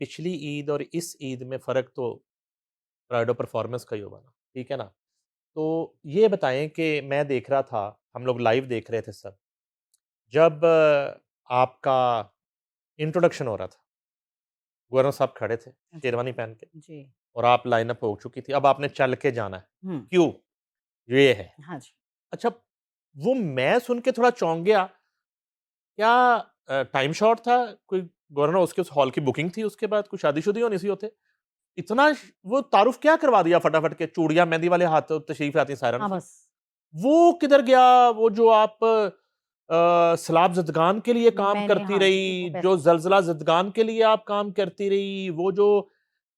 पिछली ईद और इस ईद में फ़र्क तो प्राइड ऑफ परफॉर्मेंस का ही होगा ना, ठीक है ना? तो ये बताएँ कि मैं देख रहा था, हम लोग लाइव देख रहे थे सब, जब आपका इंट्रोडक्शन हो रहा था, गवर्नर साहब खड़े थे, अच्छा, शेरवानी पहन के जी। और आप लाइनअप हो चुकी थी, अब आपने चल के जाना है। हुँ, क्यों? ये है। हाँ जी। अच्छा, वो मैं सुन के थोड़ा चौंक गया, क्या टाइम शॉर्ट था? कोई गवर्नर हाउस के उस हॉल की बुकिंग थी उसके बाद? कोई शादी-शुदी होनी सी होते? इतना वो तारुफ क्या करवा दिया फटाफट के, चूड़ियाँ मेहंदी वाले हाथ तशरीफ लाती सायरन हाँ, की। बस वो किधर गया? वो जो आप सैलाब ज़दगान के लिए काम मैंने करती हाँ जी, वो रही, जो पैसे ज़लज़ला ज़दगान के लिए आप काम करती रही, वो जो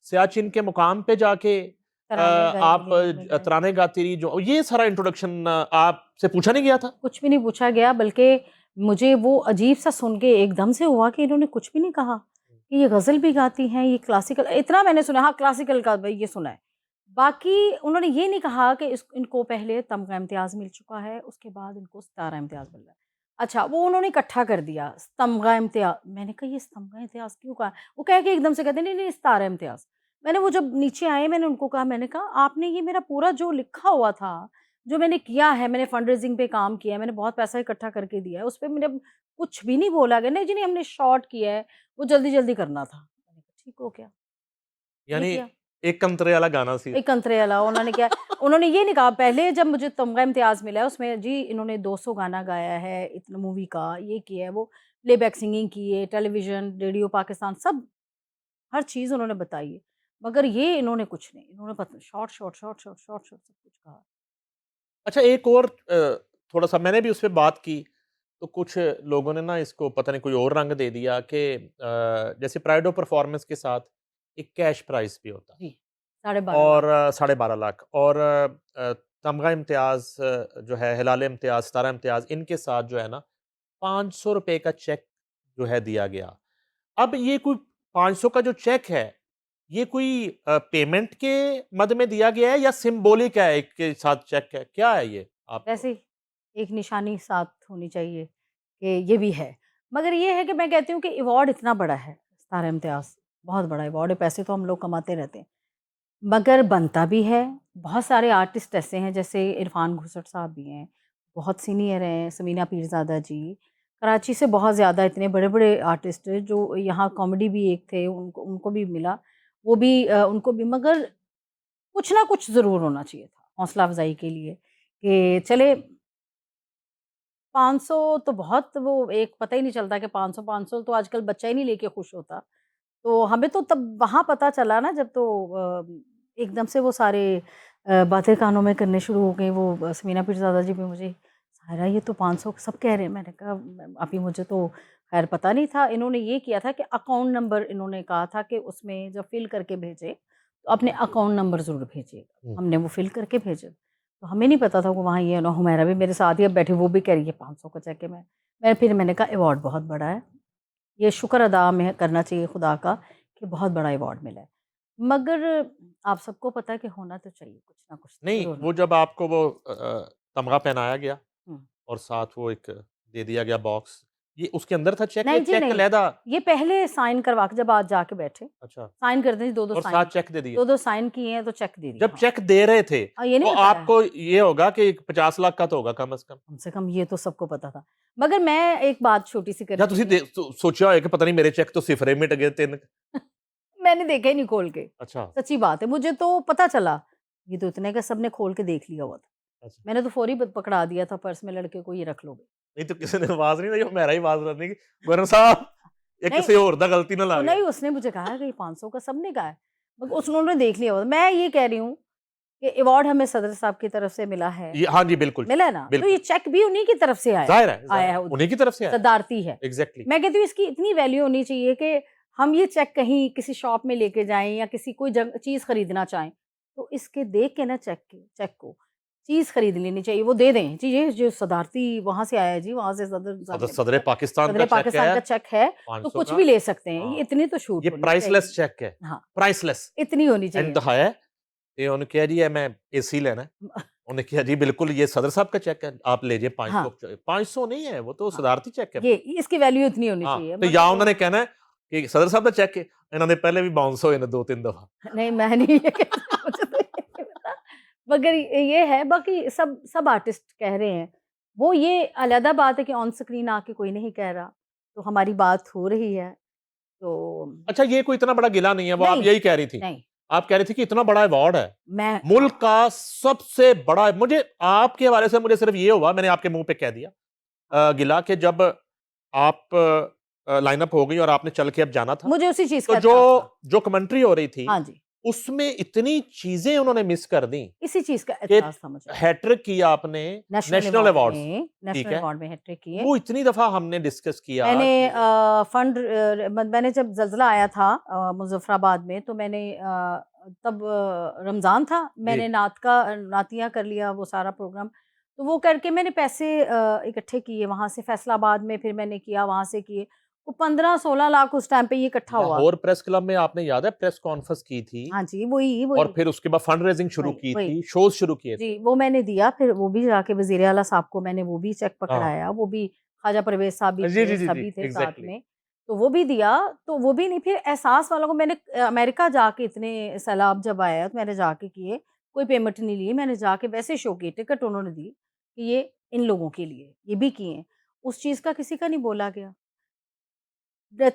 सियाचिन के मुकाम पे जाके तराने गाए, आप मिलिनियम में गाए। तराने गाती रही, जो ये सारा इंट्रोडक्शन आपसे पूछा नहीं गया था? कुछ भी नहीं पूछा गया बल्कि मुझे वो अजीब-सा सुन के एकदम से हुआ कि इन्होंने कुछ भी नहीं कहा, कि ये ग़ज़ल भी गाती हैं, ये क्लासिकल इतना मैंने सुना हाँ, क्लासिकल का भई ये सुना है। बाकी उन्होंने ये नहीं कहा कि इस इनको पहले तमग़ा इम्तियाज़ मिल चुका है, उसके बाद इनको सितारा इम्तियाज़ मिल रहा है। अच्छा, वो उन्होंने इकट्ठा कर दिया, तमग़ा इम्तियाज़ मैंने कहा ये तमग़ा इम्तियाज़ क्यों कहा? वो कह के एकदम से कहते हैं नहीं, नहीं सितारा इम्तियाज़। मैंने वो जब नीचे आए मैंने उनको कहा मैंने कहा आपने ये मेरा पूरा जो लिखा हुआ था जो मैंने किया है, मैंने फंड रेज़िंग पे काम किया है, मैंने बहुत पैसा इकट्ठा करके दिया है, उसपे मैंने कुछ भी नहीं बोला गया, नहीं जी नहीं हमने शॉर्ट किया है, वो जल्दी-जल्दी करना था। मैंने कहा ठीक हो गया, ये यानी किया। एक कंतरे वाला गाना सी। एक अंतरे अलावा उन्होंने क्या उन्होंने ये नहीं कहा पहले जब मुझे तमगा इम्तियाज़ मिला है उसमें जी इन्होंने 200 गाना गाया है, इतना मूवी का, ये किया है, वो प्लेबैक सिंगिंग की है, टेलीविज़न, रेडियो पाकिस्तान सब हर चीज़ उन्होंने बताई है। मगर ये इन्होंने कुछ नहीं, इन्होंने पता short, short, short, short, short, short सब कुछ कहा। अच्छा, एक और थोड़ा-सा मैंने भी उस पे बात की, तो कुछ लोगों ने ना इसको पता नहीं कोई और रंग दे दिया कि जैसे प्राइड ऑफ परफॉर्मेंस के साथ एक कैश प्राइज़ भी होता है जी, 12.5 लाख। और 12.5 लाख और तमगा इम्तियाज़ जो है, हिलाल इम्तियाज़, सितारा इम्तियाज़, इनके साथ जो है ना ₹500 का चेक जो है दिया गया। अब ये कोई 500 का जो चेक है, ये कोई पेमेंट के मद में दिया गया है या सिम्बॉलिक है, एक के साथ चेक है? क्या है ये? आप वैसे ही एक निशानी साथ होनी चाहिए कि ये भी है। मगर ये है कि मैं कहती हूँ कि अवार्ड इतना बड़ा है, सितारा इम्तियाज़, बहुत बड़ा अवार्ड है, पैसे तो हम लोग कमाते रहते हैं। मगर बनता भी है, बहुत सारे आर्टिस्ट ऐसे हैं जैसे इरफ़ान घुसट साहब भी हैं, बहुत सीनियर हैं, समीना पीरज़ादा जी, कराची से बहुत ज़्यादा इतने बड़े-बड़े आर्टिस्ट हैं जो यहाँ कॉमेडी भी एक थे, उनको उनको भी मिला, वो भी उनको भी मगर कुछ ना कुछ ज़रूर होना चाहिए था, हौसला अफ़ज़ाई के लिए कि चले 500 तो बहुत वो एक पता ही नहीं चलता कि 500 तो आजकल बच्चा ही नहीं लेके खुश होता। तो हमें तो तब वहाँ पता चला ना जब तो एकदम से वो सारे बातें कानों में करने शुरू हो गई वो समीना पीरज़ादा जी भी मुझे सायरा ये तो 500 सब कह रहे हैं। मैंने कहा अभी मुझे तो ख़ैर पता नहीं था। इन्होंने ये किया था कि अकाउंट नंबर इन्होंने कहा था कि उसमें जब फ़िल करके भेजें, तो अपने अकाउंट नंबर ज़रूर भेजिएगा। हुँ। हमने वो फ़िल करके भेजे। तो हमें नहीं पता था कि वहाँ ये है ना हुमैरा भी मेरे साथ ही अब बैठी वो भी कह रही है 500 का चेक है फिर मैंने कहा अवार्ड बहुत बड़ा है। ये शुक्र अदा हमें करना चाहिए खुदा का कि बहुत बड़ा अवार्ड मिला है। मगर आप सबको पता है कि होना तो चाहिए कुछ ना कुछ तो नहीं, ज़रूर वो होना जब आपको वो तमगा पहनाया गया हुँ। और साथ वो एक दे दिया गया बॉक्स, ये उसके अंदर था चेक, ये नहीं जी चेक नहीं, अलहदा? ये पहले साइन करवा के जब आज जाके बैठे, अच्छा, साइन करते हैं 2-2 और साथ साइन, चेक दे दिए? 2-2 साइन किए हैं तो चेक दे दिया जब हाँ। चेक दे रहे थे, ये तो नहीं बताया? आपको ये होगा कि 50 लाख का तो होगा कम से कम? कम से कम ये तो सबको पता था। मगर मैं एक बात छोटी-सी या करके तुसी अपनी सोचा होया कि पता नहीं मेरे चेक तो सिफरे मिट गए 3। मैंने देखा ही नहीं खोल के, अच्छा, सच्ची बात है। मुझे तो पता चला, ये तो इतने का सबने खोल के देख लिया हुआ था। अच्छा। मैंने तो फ़ौरी प पकड़ा दिया था पर्स में लड़के को ये रख लो भई। नहीं तो किसी ने आवाज़ नहीं दी, मेरा ही आवाज़ करनी कि गवर्नर साहब ये नहीं, किसी और दा गलती ना ला वो गया। नहीं उसने मुझे कहा कि 500 का सबने कहा है। मगर उन्होंने देख लिया हुआ था। मैं ये कह रही हूँ कि अवार्ड हमें सदर साहब की तरफ से मिला है, ये हाँ जी, बिल्कुल, मिला है ना? तो बिल्कुल। ये चेक भी उन्हीं की तरफ से आया ज़ाहिर आया है, है उन्हीं की तरफ से आया। सदारती है। एग्ज़ैक्टली। मैं कहती हूँ इसकी इतनी वैल्यू होनी चाहिए कि हम ये चेक कहीं किसी शॉप में लेके जाएँ या किसी कोई चीज़ खरीदना चाहें, तो इसके देख के ना चेक को चीज़ खरीद लेनी चाहिए। वो दे दें, जी ये जो सदारती वहाँ से आया है जी, वहाँ से सदर साहब ने सदर भेजा है। पाकिस्तान का सदर चेक है पाकिस्तान का चेक है, तो 500 कुछ का। भी ले सकते हैं। ये हाँ, इतनी तो छूट ये होनी प्राइसलेस चाहिए। चेक है, हाँ, प्राइसलेस। इतनी होनी चाहिए बस। इंतहा है, ते उन्होंने कहा जी मैं एसी लेना है। उन्होंने कहा जी बिल्कुल ये सदर साहब का चेक है, आप लीजिए हाँ, 500 500 नहीं है, वो तो हाँ। सदारती चेक है। ये इसकी वैल्यू इतनी होनी हाँ, चाहिए तो या मगर वो उन्होंने कहना है कि सदर साहब ਦਾ ਚੈੱਕ ਇਹਨਾਂ ਦੇ ਪਹਿਲੇ ਵੀ ਬਾਉਂਸ ਹੋਏ ਨੇ 2-3 ਦਫਾ। नहीं मैं नहीं ये कहती, मुझे तो ये नहीं पता, मगर ये है बाकी सब आर्टिस्ट कह रहे हैं। वो ये अलहदा बात है कि ऑन स्क्रीन आके कोई नहीं कह रहा, तो हमारी बात हो रही है तो अच्छा, ये कोई इतना बड़ा गिला नहीं है, वो आप नहीं यही कह रही थी। नहीं आप कह रही थी कि इतना बड़ा अवार्ड है, मैं मुल्क का सबसे बड़ा। मुझे आपके हवाले से मुझे सिर्फ ये हुआ, मैंने आपके मुंह पे कह दिया गिला कि जब आप लाइनअप हो गई और आपने चल के अब जाना था, मुझे उसी चीज तो का एहसास था। जो कमेंट्री हो रही थी हाँ जी, उसमें इतनी चीजें उन्होंने मिस कर दी इसी चीज का कि एहसास था मुझे। हैट्रिक किया आपने नेशनल अवार्ड, ठीक नेशनल है, अवार्ड में हैट्रिक किए। वो इतनी दफा हमने डिस्कस किया मैंने कि- मैंने जब जल्जला आया था मुजफ्फराबाद में, तो मैंने तब रमज़ान था, मैंने नातिया कर लिया वो सारा प्रोग्राम। तो वो करके मैंने पैसे इकट्ठे किए वहाँ से, फैसलाबाद में फिर मैंने किया, वहाँ से किए, वो 15-16 लाख उस टाइम पे ये इकट्ठा हुआ। लाहौर प्रेस क्लब में आपने याद है प्रेस कॉन्फ्रेंस की थी, हाँ जी, वही और फिर उसके बाद फंड रेजिंग शुरू की वही। थी, शोज शुरू किए थे। जी, वो मैंने दिया, फिर वो भी जाके वज़ीर आला साहब को मैंने वो भी चेक हाँ। पकड़ाया, वो भी ख्वाजा परवेज़ साहब भी जी, थे, जी, जी, सभी जी, थे साथ एग्जैक्टली। में, तो वो भी दिया। तो वो भी नहीं, फिर एहसास वालों को मैंने अमेरिका जाके इतने सैलाब जब आया तो मैंने जाके किए, कोई पेमेंट नहीं ली, मैंने जाके वैसे शो किए, टिकट उन्होंने दी कि ये इन लोगों के लिए, ये भी किए। उस चीज़ का किसी का नहीं बोला गया।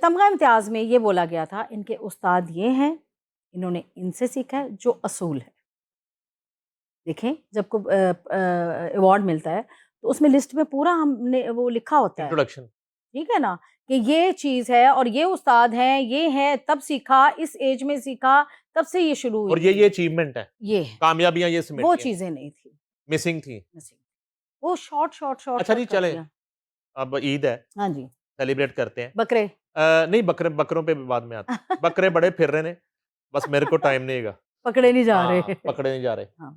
तमगा इम्तियाज़ में ये बोला गया था, इनके उस्ताद ये हैं, इन्होंने इनसे सीखा है जो असूल है। देखें, जब को अवार्ड मिलता है तो उसमें लिस्ट में पूरा हमने वो लिखा होता है, इंट्रोडक्शन। ठीक है ना, कि ये चीज़ है और ये उस्ताद हैं, ये है, तब सीखा, इस एज में सीखा, तब से ये शुरू हुई और ये अचीवमेंट है, ये है। कामयाबियां ये वो समेटी हैं, चीज़ें नहीं थी, मिसिंग थी। मिसिंग। वो शॉर्ट अच्छा जी, कर चले दिया। अब ईद है, हाँ जी, सेलिब्रेट करते हैं। बकरे नहीं, बकरों पे भी बाद में आते हैं। बकरे बड़े फिर रहे ने, बस मेरे को टाइम नहीं हैगा। पकड़े नहीं जा हाँ, रहे। पकड़े नहीं जा रहे। हाँ,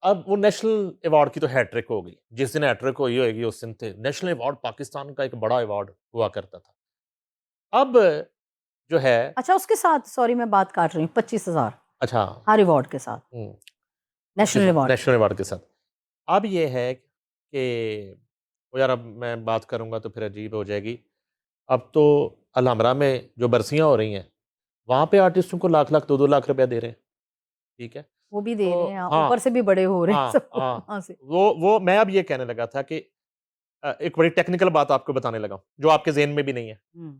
अब वो नेशनल अवार्ड की तो हैट्रिक हो गई, जिस दिन हैट्रिक हुई होगी उस दिन थे नेशनल अवार्ड, पाकिस्तान का एक बड़ा अवार्ड हुआ करता था। अब जो है, अच्छा उसके साथ सॉरी मैं बात काट रही हूँ, 25,000 अच्छा, हर अवार्ड के साथ, नेशनल अवार्ड। नेशनल अवार्ड के साथ। अब ये है कि वो यार, अब मैं बात करूंगा तो फिर अजीब हो जाएगी। अब तो अलहमरा में जो बरसियां हो रही हैं, वहां पे आर्टिस्टों को लाख लाख 2-2 लाख रुपया दे रहे हैं, ठीक है। वो भी दे तो रहे हैं, हाँ, ऊपर से भी बड़े हो रहे हैं हाँ, सबको हाँ, वहाँ से। वो मैं अब ये कहने लगा था कि एक बड़ी टेक्निकल बात आपको बताने लगा हूं, जो आपके ज़हन में भी नहीं है। हुँ,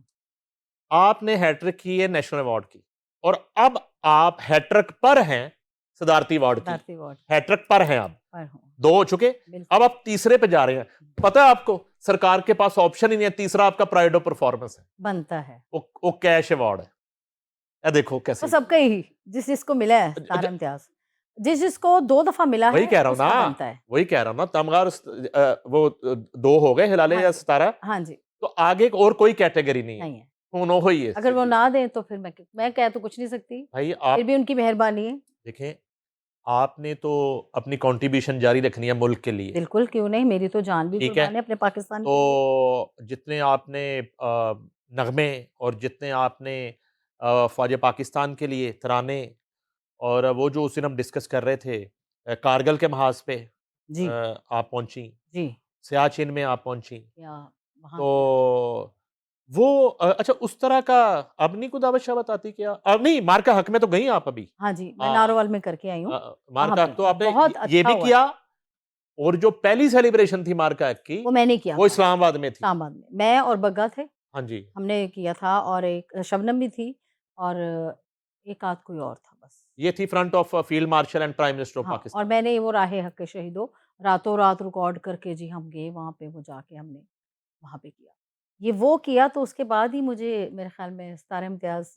आपने हैट्रिक की है नेशनल अवार्ड की, और अब आप हैट्रिक पर हैं सदारती अवार्ड की। भारतीय अवार्ड हैट्रिक पर हैं आप, पर हूँ, 2 हो चुके, बिल्कुल। अब आप तीसरे पे जा रहे हैं। पता है आपको, सरकार के पास ऑप्शन ही नहीं है, तीसरा आपका प्राइड ऑफ परफॉर्मेंस है, बनता है। वो कैश अवार्ड है। देखो वो कैसे, सबका ही, जिसको मिला है तारा इम्तियाज़, जिसको 2 दफ़ा मिला वही है कह रहा हूं उसका ना, बनता है। वही कह रहा हूं ना, तमगार वो 2 हो गए, हिलाले हाँ या जी, सितारा, हाँ जी, तो आगे और कोई कैटेगरी नहीं है, नहीं है। दोनों ही है। अगर वो ना दें तो फिर मैं कह तो कुछ नहीं सकती, भाई फिर आप भी उनकी मेहरबानी है। देखें, आपने तो अपनी कंट्रीब्यूशन जारी रखनी है मुल्क के लिए, बिल्कुल, क्यों नहीं, मेरी तो जान भी ठीक है। कुर्बान है अपने पाकिस्तान के लिए। तो जितने आपने नगमे और जितने आपने ख्वाजा पाकिस्तान के लिए तराने, और वो जो उस दिन हम डिस्कस कर रहे थे, कारगिल के महाज पे जी, आप पहुंची, जी, सियाचिन में आप पहुंची, या वहाँ तो वो अच्छा, उस तरह का अब नहीं कोई दावत शावत आती क्या? अब नहीं, मार का हक में तो गई आप अभी। हाँ जी, मैं हाँ, नारोवाल में करके आई हूँ, मार वहाँ का पे हक तो आपने बहुत ये अच्छा भी हुआ है। किया, और जो पहली सेलिब्रेशन थी मार का हक की, वो मैंने किया वो था इस्लामाबाद में थी। इस्लामाबाद में, मैं और बग्गा थे, हाँ जी। हमने किया था, और एक शबनम भी थी, और एक आध कोई और था बस। ये थी front of field marshal and prime minister of हाँ, और पाकिस्तान। मैंने वो राहे हक के शहीदों, रातों रात रिकॉर्ड करके जी हम गए वहाँ पे, वो जाके हमने वहाँ पे किया। ये वो किया, तो उसके बाद ही मुझे मेरे ख़्याल में सितारा इम्तियाज़